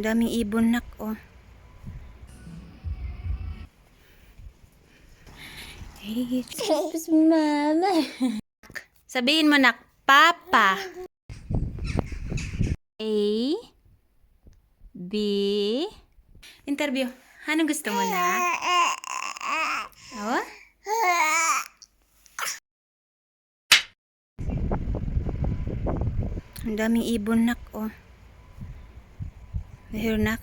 Ang daming ibon, nak, oh. Hey, it's mama. Sabihin mo, nak, Papa. A, B. Interview. Anong gusto mo, nak? Oh? Ang daming ibon, nak, oh. Here, nak.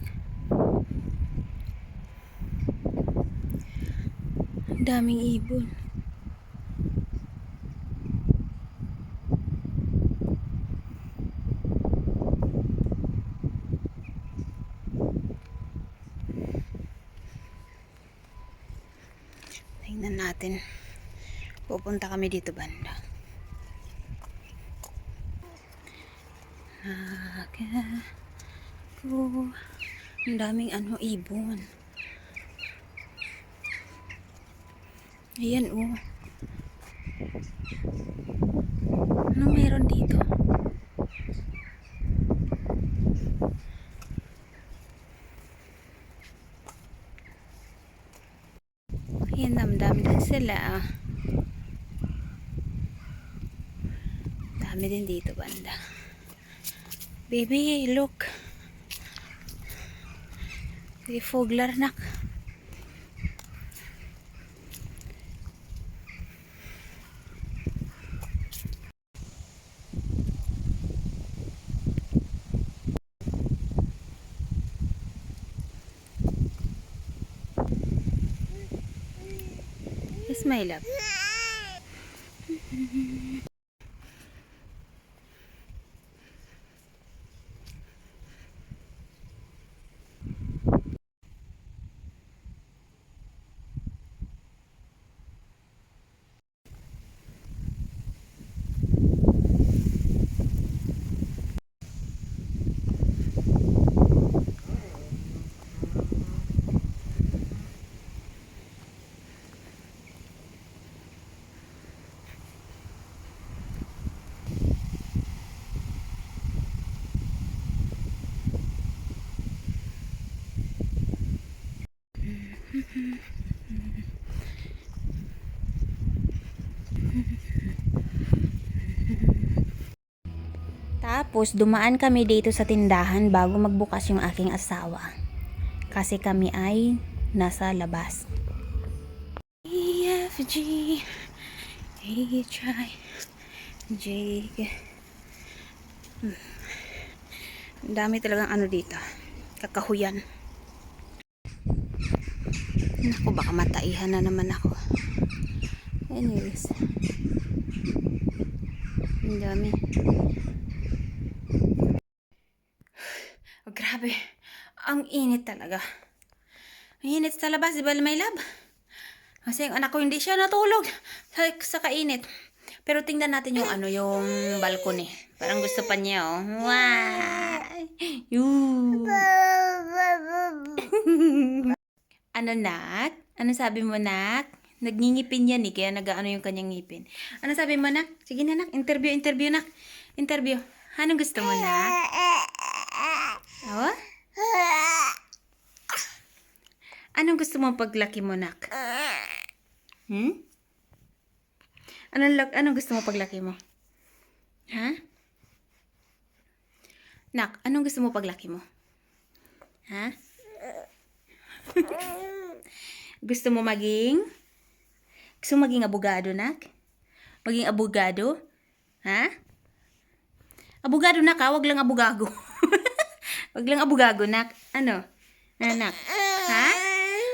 Ang daming ibon. Tingnan natin. Pupunta kami dito banda. Ang daming ibon. Ayan, oh. Ano meron dito? Ayan, dami din sila, ah. Dami din dito banda. Baby, look. May foglar, nak. Yes, my love. Tapos, dumaan kami dito sa tindahan bago magbukas yung aking asawa. Kasi kami ay nasa labas. E, F, G, H, I, J, K. Ang dami talagang dito. Kakahuyan. Naku, baka mataihan na naman ako. Anyways. Ang dami. Oh, grabe. Ang init talaga. Ang init sa labas, di ba, my love? Kasi yung anak ko hindi siya natulog sa kainit. Pero tingnan natin yung yung balcony. Parang gusto pa niya, oh. Wow! Ano, nak? Ano sabi mo, nak? Nagngingipin yan, eh. Kaya yung kanyang ngipin. Ano sabi mo, nak? Sige na, nak. Interview, nak. Interview. Anong gusto mo, nak? Oh? Anong gusto mo paglaki mo, nak? Hmm? Anong gusto mo paglaki mo? Ha? Nak, anong gusto mo paglaki mo? Ha? Gusto mo maging abogado, nak? Maging abogado? Ha? Abogado, nak, ha? Wag lang abogago. Wag lang abogago, nak. Ano? Nak? Ha?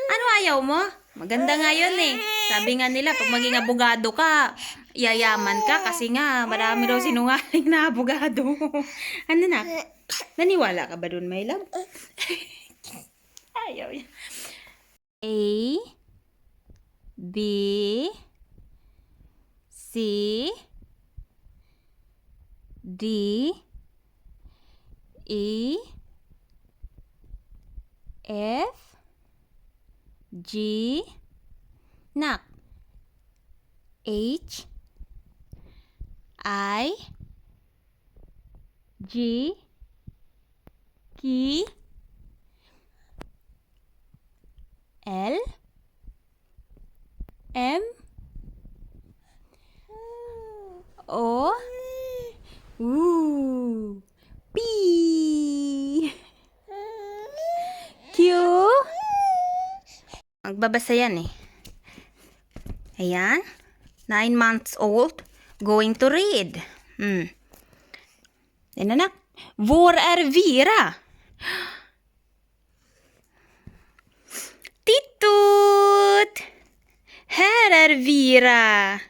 Ano ayaw mo? Maganda nga yun, eh. Sabi nga nila, pag maging abogado ka, yayaman ka kasi nga, marami daw sinungaling na abogado. Ano, nak? Naniwala ka ba dun, my love? Ayaw yan. A, B, C, D, E, F, G, nak, H, I, J, K, Magbabasa yan eh. Ayan. 9 months old. Going to read. Yan anak. Var är Vera? Tittut! Här är Vera.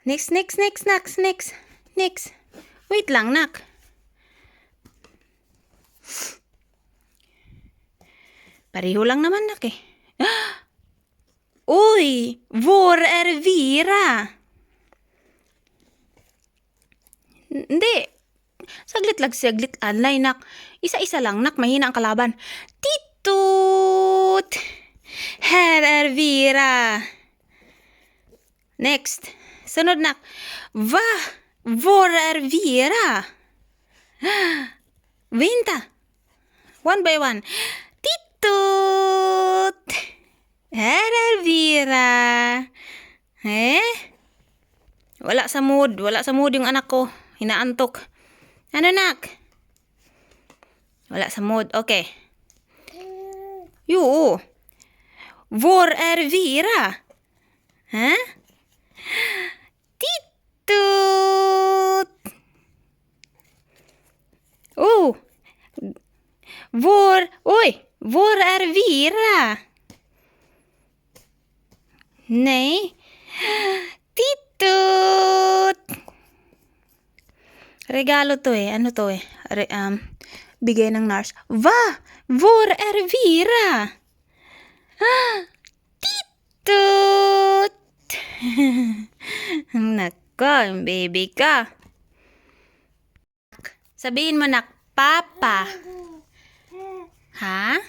Next. Wait lang, nak. Pareho lang naman, nak eh. Uy! Var är Vera? Hindi. Saglit. Alay, nak. Isa-isa lang, nak. Mahina ang kalaban. Titut! Här är Vera. Next. Sunod, nak. Var är Vera? Vänta. One by one. Titut! Här är Vera. Wala sa mood yung anak ko. Hinaantok. Ano, nak? Wala sa mood. Okay. Jo. Var är Vera? Titut! Oh. Var är Vera? Nej. Titut! Regalo to eh. Ano to eh? Bigay ng nurse. Var är Vera? Titut! Nako, baby ka. Sabihin mo, nak, papa. Ha?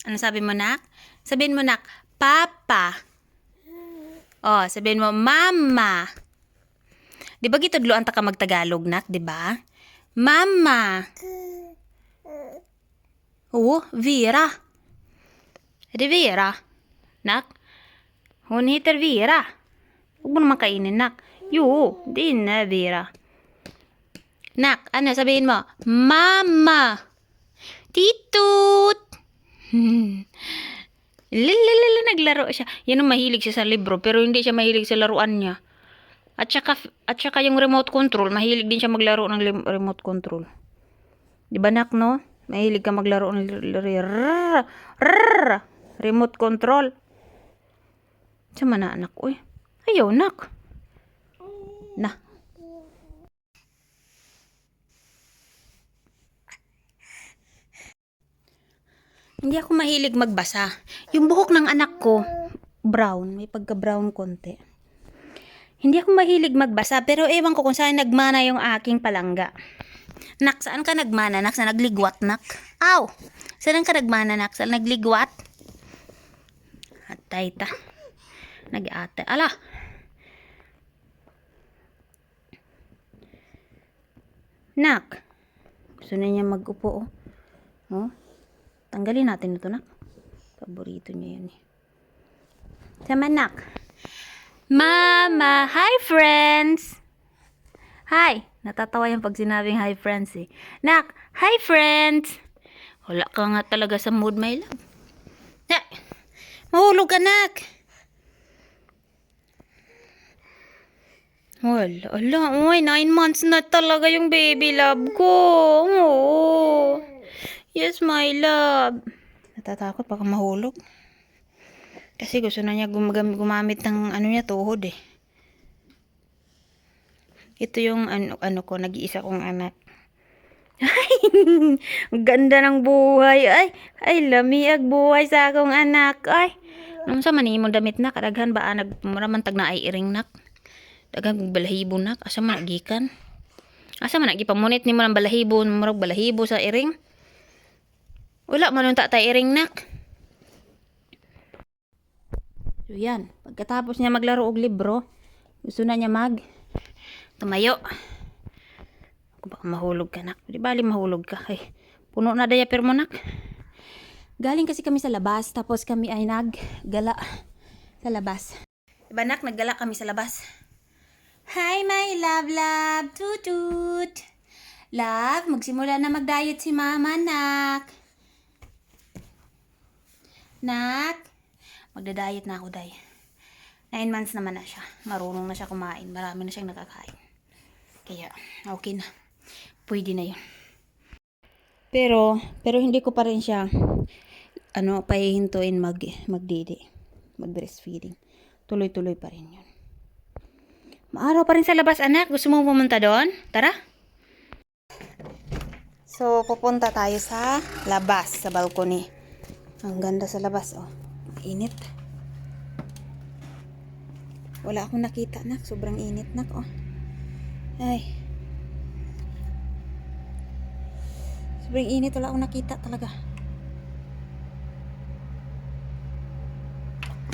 Ano sabi mo, nak? Sabihin mo, nak, papa. Oh, sabihin mo, mama. Di ba gito duluan ta ka magtagalog, nak? Di ba? Mama. Oh, Vera. Är det Vera? Nak? Hon heter Vera. Huwag mo naman kainin, nak. Jo, din är Vera. Nak, ano sabihin mo? Mama. Titut. Naglaro siya. Yan ang mahilig siya sa libro, pero hindi siya mahilig sa laruan niya. At saka yung remote control, mahilig din siya maglaro ng remote control. Di ba, nak, no? Mahilig ka maglaro ng remote control. Sama na, anak. Uy. Ayaw, nak. Na. Hindi ako mahilig magbasa. Yung buhok ng anak ko, brown. May pagka-brown konti. Hindi ako mahilig magbasa, pero ewan ko kung saan nagmana yung aking palangga. Nak, saan ka nagmana, nak? Saan nagligwat, nak? Aw! Saan ka nagmana, nak? Saan nagligwat? Atay ta. Nag-ate. Ala! Nak! Gusto na niya mag-upo, oh. Oh? Tanggalin natin ito, nak. Paborito niya yun, eh. Sama, nak. Mama! Hi, friends! Hi! Natatawa yung pag sinabing hi, friends, eh. Nak! Hi, friends! Wala ka nga talaga sa mood, my love. Nak! Mahulog ka, nak! Wala. Uy, 9 months na talaga yung baby love ko. Oh. Yes, my love. Natatakot baka mahulog. Kasi gusto na niya gumamit ng ano niya, tuhod eh. Ito yung ano ko, nag-iisa kong anak. Ay, ganda ng buhay. Ay, lamiag buhay sa akong anak. Ay, nung sa manimong damit na, kadaghan ba nagmuraman tag na ay iring nak. Daghang balahibo nak. Asa man nagikan? Asa man nagipamunit ni mo ng balahibo, murag balahibo sa iring? Wala man nung tatay iring, nak. So, yan. Pagkatapos niya maglaro og libro, gusto na niya tumayo. Kung baka mahulog ka, nak. Di bali mahulog ka. Ay, puno na diaper mo, nak. Galing kasi kami sa labas, tapos kami ay naggala sa labas. Diba, nak? Naggala kami sa labas. Hi, my love. Tutut. Love, magsimula na mag-diet si mama, nak. Nak, magda-diet na ako, day. 9 months naman na siya. Marunong na siya kumain. Marami na siyang nakakain. Kaya, okay na. Pwede na yun. Pero hindi ko pa rin siya, pahihintuin magdidi. Mag-breastfeeding. Tuloy-tuloy pa rin yun. Maaraw pa rin sa labas, anak. Gusto mo pumunta doon? Tara. So, pupunta tayo sa labas, sa balcony. Ang ganda sa labas, oh. Mainit. Wala akong nakita, nak. Sobrang init, nak, oh. Ay. Sobrang init. Wala akong nakita talaga.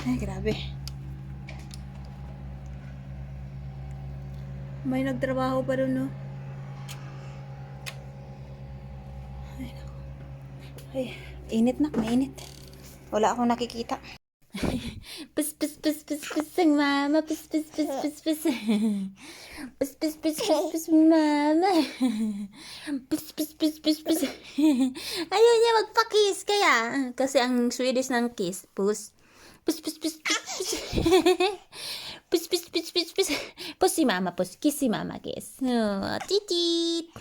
Ay, grabe. May nagtrabaho pa doon, no? Ay, naku. Ay, init, nak. Mainit. Wala akong nakikita. Pus pus pus pus pus ang mama, pus pus pus pus pus. Pus pus pus pus pus mama. Pus pus pus pus pus. Ayaw niya magpa-kiss kaya kasi ang Swedish ng kiss, pus. Pus pus pus pus pus. Pus pus pus pus pus. Pus si mama, pus kiss si mama, kiss. Oh, titit.